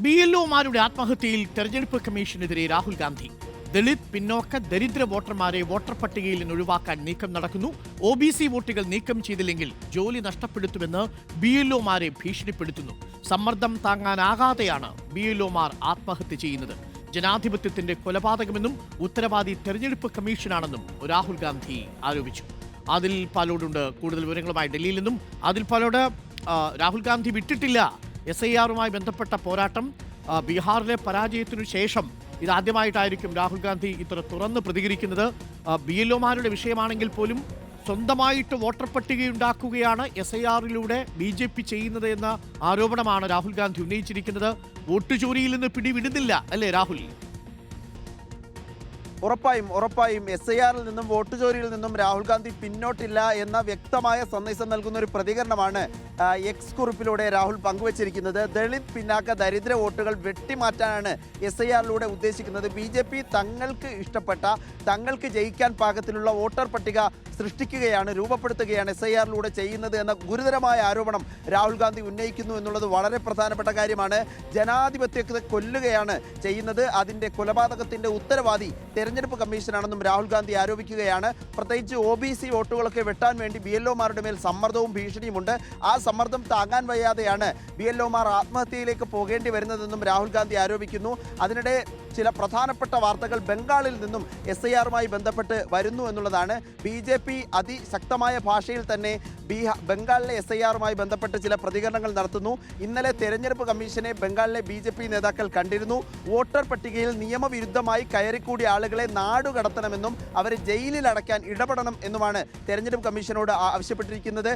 BLOമാരുടെ ആത്മഹത്യയിൽ തെരഞ്ഞെടുപ്പ് കമ്മീഷനെതിരെ രാഹുൽ ഗാന്ധി. ദളിത്, പിന്നോക്ക, ദരിദ്ര വോട്ടർമാരെ വോട്ടർ പട്ടികയിൽ നിന്ന് ഒഴിവാക്കാൻ നീക്കം നടക്കുന്നു. OBC വോട്ടുകൾ നീക്കം ചെയ്തില്ലെങ്കിൽ ജോലി നഷ്ടപ്പെടുത്തുമെന്ന് BLOമാരെ ഭീഷണിപ്പെടുത്തുന്നു. സമ്മർദ്ദം താങ്ങാനാകാതെയാണ് BLOമാർ ആത്മഹത്യ ചെയ്യുന്നത്. ജനാധിപത്യത്തിന്റെ കൊലപാതകമെന്നും ഉത്തരവാദി തെരഞ്ഞെടുപ്പ് കമ്മീഷനാണെന്നും രാഹുൽ ഗാന്ധി ആരോപിച്ചു. അതിൽ പാലോടുണ്ട് കൂടുതൽ വിവരങ്ങളുമായി ഡൽഹിയിൽ നിന്നും. അതിൽ പാലോട്, രാഹുൽ ഗാന്ധി വിട്ടിട്ടില്ല SIRുമായി ബന്ധപ്പെട്ട പോരാട്ടം. ബീഹാറിലെ പരാജയത്തിനു ശേഷം ഇതാദ്യമായിട്ടായിരിക്കും രാഹുൽ ഗാന്ധി ഇത്ര തുറന്ന് പ്രതികരിക്കുന്നത്. BLOമാരുടെ വിഷയമാണെങ്കിൽ പോലും സ്വന്തമായിട്ട് വോട്ടർ പട്ടികയുണ്ടാക്കുകയാണ് SIRിലൂടെ BJP ചെയ്യുന്നത് എന്ന ആരോപണമാണ് രാഹുൽ ഗാന്ധി ഉന്നയിച്ചിരിക്കുന്നത്. വോട്ട് ചോരിയിൽ നിന്ന് പിടിവിടുന്നില്ല അല്ലേ രാഹുൽ? ഉറപ്പായും SIRിൽ നിന്നും വോട്ട് ചോരിയിൽ നിന്നും രാഹുൽ ഗാന്ധി പിന്നോട്ടില്ല എന്ന വ്യക്തമായ സന്ദേശം നൽകുന്ന ഒരു പ്രതികരണമാണ് എക്സ് കുറിപ്പിലൂടെ രാഹുൽ പങ്കുവച്ചിരിക്കുന്നത്. ദളിത്, പിന്നാക്ക, ദരിദ്ര വോട്ടുകൾ വെട്ടിമാറ്റാനാണ് SIRിലൂടെ ഉദ്ദേശിക്കുന്നത്. BJP തങ്ങൾക്ക് ഇഷ്ടപ്പെട്ട, തങ്ങൾക്ക് ജയിക്കാൻ പാകത്തിലുള്ള വോട്ടർ പട്ടിക സൃഷ്ടിക്കുകയാണ്, രൂപപ്പെടുത്തുകയാണ് SIRിലൂടെ ചെയ്യുന്നത് എന്ന ഗുരുതരമായ ആരോപണം രാഹുൽ ഗാന്ധി ഉന്നയിക്കുന്നു എന്നുള്ളത് വളരെ പ്രധാനപ്പെട്ട കാര്യമാണ്. ജനാധിപത്യത്തെ കൊല്ലുകയാണ് ചെയ്യുന്നത്. അതിൻ്റെ കൊലപാതകത്തിൻ്റെ ഉത്തരവാദി തെരഞ്ഞെടുപ്പ് കമ്മീഷനാണെന്നും രാഹുൽ ഗാന്ധി ആരോപിക്കുകയാണ്. പ്രത്യേകിച്ച് OBC വോട്ടുകളൊക്കെ വെട്ടാൻ വേണ്ടി BLOമാരുടെ മേൽ സമ്മർദ്ദവും ഭീഷണിയുമുണ്ട്. ആ സമ്മർദ്ദം താങ്ങാൻ വയ്യാതെയാണ് BLOമാർ ആത്മഹത്യയിലേക്ക് പോകേണ്ടി വരുന്നതെന്നും രാഹുൽ ഗാന്ധി ആരോപിക്കുന്നു. അതിനിടെ ചില പ്രധാനപ്പെട്ട വാർത്തകൾ ബംഗാളിൽ നിന്നും SIRുമായി ബന്ധപ്പെട്ട് വരുന്നു എന്നുള്ളതാണ്. BJP അതിശക്തമായ ഭാഷയിൽ തന്നെ ബംഗാളിലെ SIRുമായി ബന്ധപ്പെട്ട് ചില പ്രതികരണങ്ങൾ നടത്തുന്നു. ഇന്നലെ തെരഞ്ഞെടുപ്പ് കമ്മീഷനെ ബംഗാളിലെ BJP നേതാക്കൾ കണ്ടിരുന്നു. വോട്ടർ പട്ടികയിൽ നിയമവിരുദ്ധമായി കയറിക്കൂടിയ ആളുകളെ നാടുകടത്തണമെന്നും അവരെ ജയിലിൽ അടയ്ക്കാൻ ഇടപെടണം എന്നുമാണ് തെരഞ്ഞെടുപ്പ് കമ്മീഷനോട് ആവശ്യപ്പെട്ടിരിക്കുന്നത്.